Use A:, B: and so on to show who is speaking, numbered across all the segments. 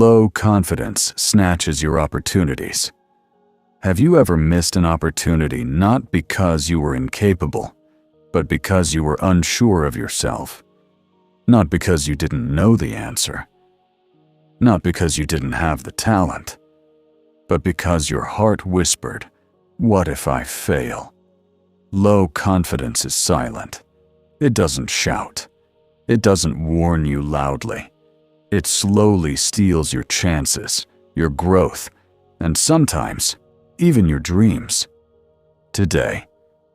A: Low confidence snatches your opportunities. Have you ever missed an opportunity not because you were incapable, but because you were unsure of yourself? Not because you didn't know the answer, not because you didn't have the talent, but because your heart whispered, "What if I fail?" Low confidence is silent. It doesn't shout. It doesn't warn you loudly. It slowly steals your chances, your growth, and sometimes even your dreams. Today,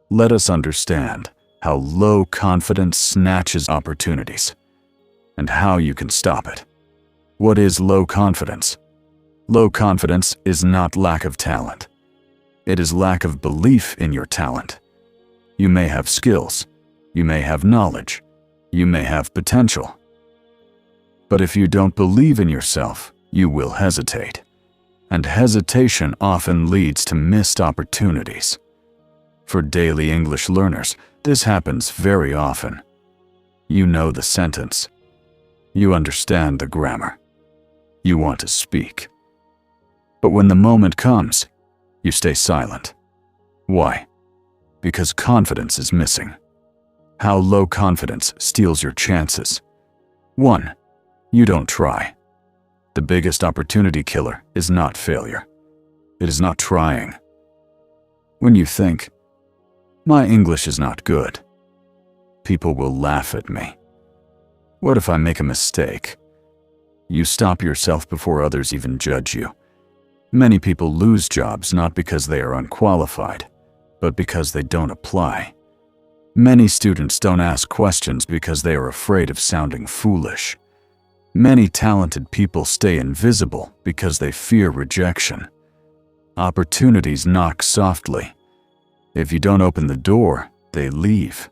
A: let us understand how low confidence snatches opportunities and how you can stop it. What is low confidence? Low confidence is not lack of talent. It is lack of belief in your talent. You may have skills, you may have knowledge, you may have potential. But if you don't believe in yourself, you will hesitate. And hesitation often leads to missed opportunities. For daily English learners, this happens very often. You know the sentence. You understand the grammar. You want to speak. But when the moment comes, you stay silent. Why? Because confidence is missing. How low confidence steals your chances. 1. You don't try. The biggest opportunity killer is not failure. It is not trying. When you think, "My English is not good. People will laugh at me. What if I make a mistake?" You stop yourself before others even judge you. Many people lose jobs not because they are unqualified, but because they don't apply. Many students don't ask questions because they are afraid of sounding foolish. Many talented people stay invisible because they fear rejection. Opportunities knock softly. If you don't open the door, they leave.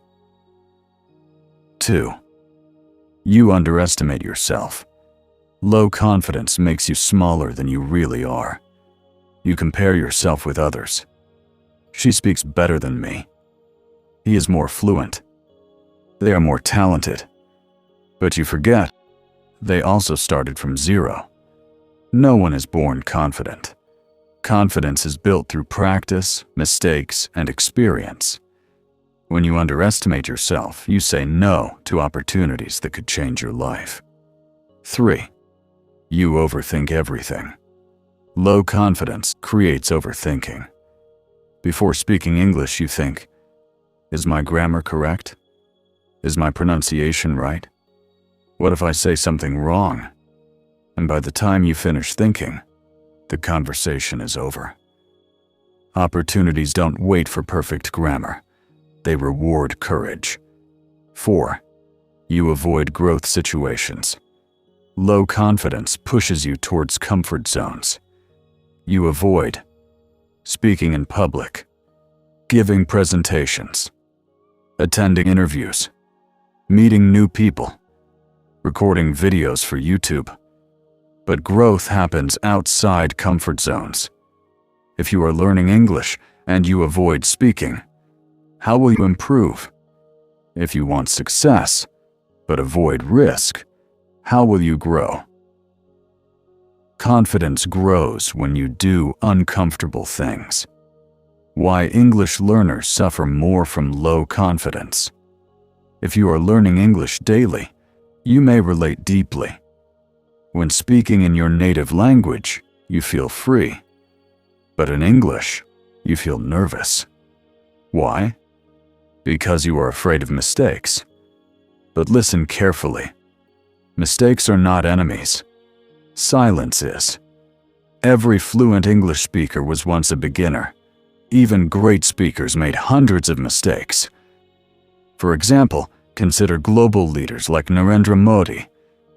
A: 2. You underestimate yourself. Low confidence makes you smaller than you really are. You compare yourself with others. She speaks better than me. He is more fluent. They are more talented. But you forget, they also started from zero. No one is born confident. Confidence is built through practice, mistakes, and experience. When you underestimate yourself, you say no to opportunities that could change your life. 3. You overthink everything. Low confidence creates overthinking. Before speaking English, you think, "Is my grammar correct? Is my pronunciation right? What if I say something wrong?" And by the time you finish thinking, the conversation is over. Opportunities don't wait for perfect grammar. They reward courage. 4. You avoid growth situations. Low confidence pushes you towards comfort zones. You avoid speaking in public, giving presentations, attending interviews, meeting new people, recording videos for YouTube. But growth happens outside comfort zones. If you are learning English and you avoid speaking, how will you improve? If you want success, but avoid risk, how will you grow? Confidence grows when you do uncomfortable things. Why English learners suffer more from low confidence. If you are learning English daily, you may relate deeply. When speaking in your native language, you feel free. But in English, you feel nervous. Why? Because you are afraid of mistakes. But listen carefully. Mistakes are not enemies. Silence is. Every fluent English speaker was once a beginner. Even great speakers made hundreds of mistakes. For example, consider global leaders like Narendra Modi.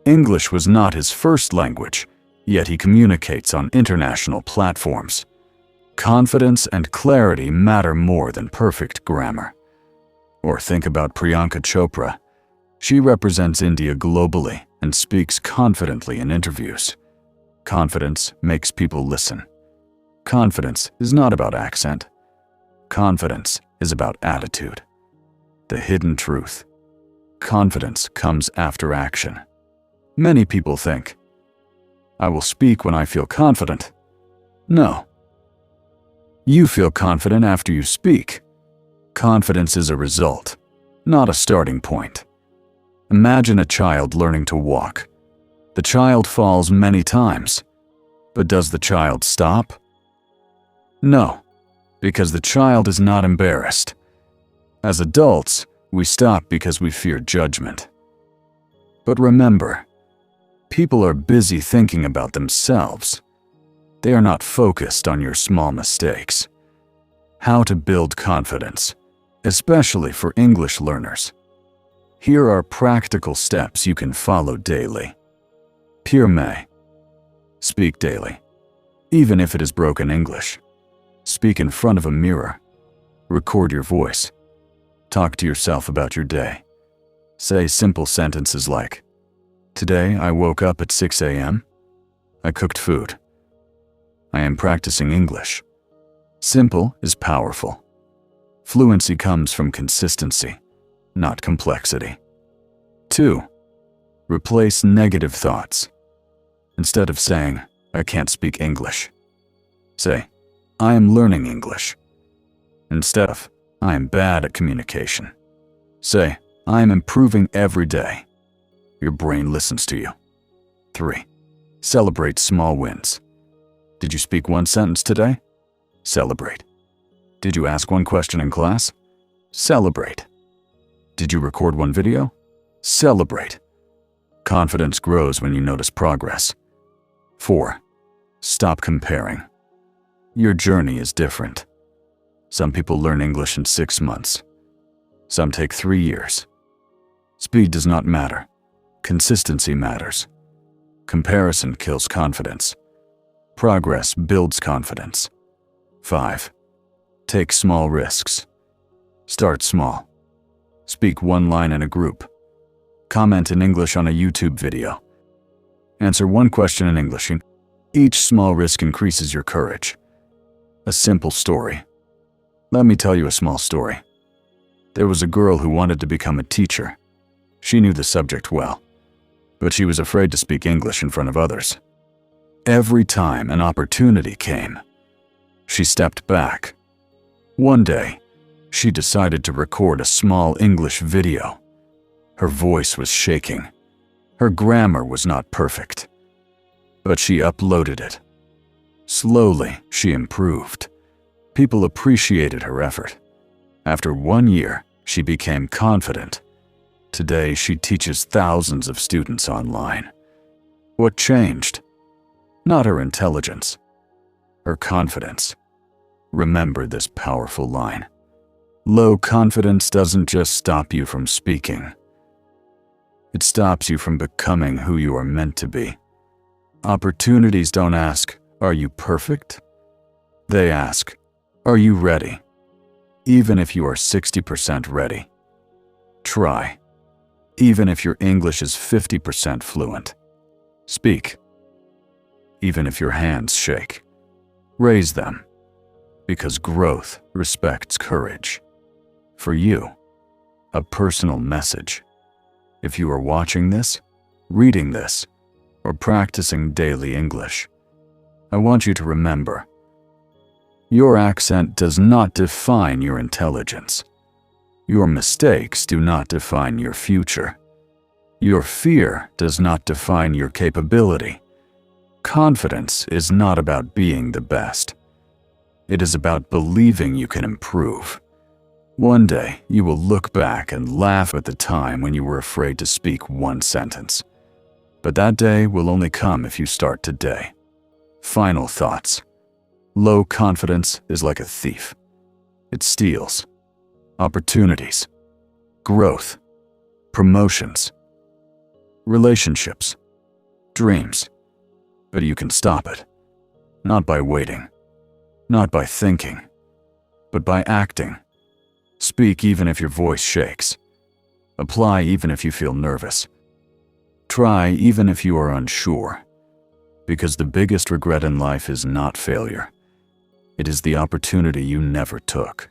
A: English was not his first language, yet he communicates on international platforms. Confidence and clarity matter more than perfect grammar. Or think about Priyanka Chopra. She represents India globally and speaks confidently in interviews. Confidence makes people listen. Confidence is not about accent. Confidence is about attitude. The hidden truth. Confidence comes after action. Many people think, I will speak when I feel confident. No. You feel confident after you speak. Confidence is a result, not a starting point. Imagine a child learning to walk. The child falls many times, but does the child stop? No, because the child is not embarrassed. As adults, we stop because we fear judgment. But remember, people are busy thinking about themselves. They are not focused on your small mistakes. How to build confidence, especially for English learners. Here are practical steps you can follow daily. May. Speak daily, even if it is broken English. Speak in front of a mirror. Record your voice. Talk to yourself about your day. Say simple sentences like, "Today I woke up at 6 a.m. I cooked food. I am practicing English." Simple is powerful. Fluency comes from consistency, not complexity. 2. Replace negative thoughts. Instead of saying, "I can't speak English," say, "I am learning English." Instead of, "I am bad at communication," say, "I am improving every day." Your brain listens to you. 3. Celebrate small wins. Did you speak one sentence today? Celebrate. Did you ask one question in class? Celebrate. Did you record one video? Celebrate. Confidence grows when you notice progress. 4. Stop comparing. Your journey is different. Some people learn English in 6 months. Some take 3 years. Speed does not matter. Consistency matters. Comparison kills confidence. Progress builds confidence. 5. Take small risks. Start small. Speak one line in a group. Comment in English on a YouTube video. Answer one question in English. Each small risk increases your courage. A simple story. Let me tell you a small story. There was a girl who wanted to become a teacher. She knew the subject well, but she was afraid to speak English in front of others. Every time an opportunity came, she stepped back. One day, she decided to record a small English video. Her voice was shaking. Her grammar was not perfect, but she uploaded it. Slowly, she improved. People appreciated her effort. After 1 year, she became confident. Today, she teaches thousands of students online. What changed? Not her intelligence, her confidence. Remember this powerful line. Low confidence doesn't just stop you from speaking. It stops you from becoming who you are meant to be. Opportunities don't ask, "Are you perfect?" They ask, "Are you ready?" Even if you are 60% ready. Try. Even if your English is 50% fluent. Speak. Even if your hands shake. Raise them. Because growth respects courage. For you, a personal message. If you are watching this, reading this, or practicing daily English, I want you to remember, your accent does not define your intelligence. Your mistakes do not define your future. Your fear does not define your capability. Confidence is not about being the best. It is about believing you can improve. One day, you will look back and laugh at the time when you were afraid to speak one sentence. But that day will only come if you start today. Final thoughts. Low confidence is like a thief. It steals opportunities, growth, promotions, relationships, dreams. But you can stop it. Not by waiting, not by thinking, but by acting. Speak even if your voice shakes. Apply even if you feel nervous. Try even if you are unsure. Because the biggest regret in life is not failure. It is the opportunity you never took.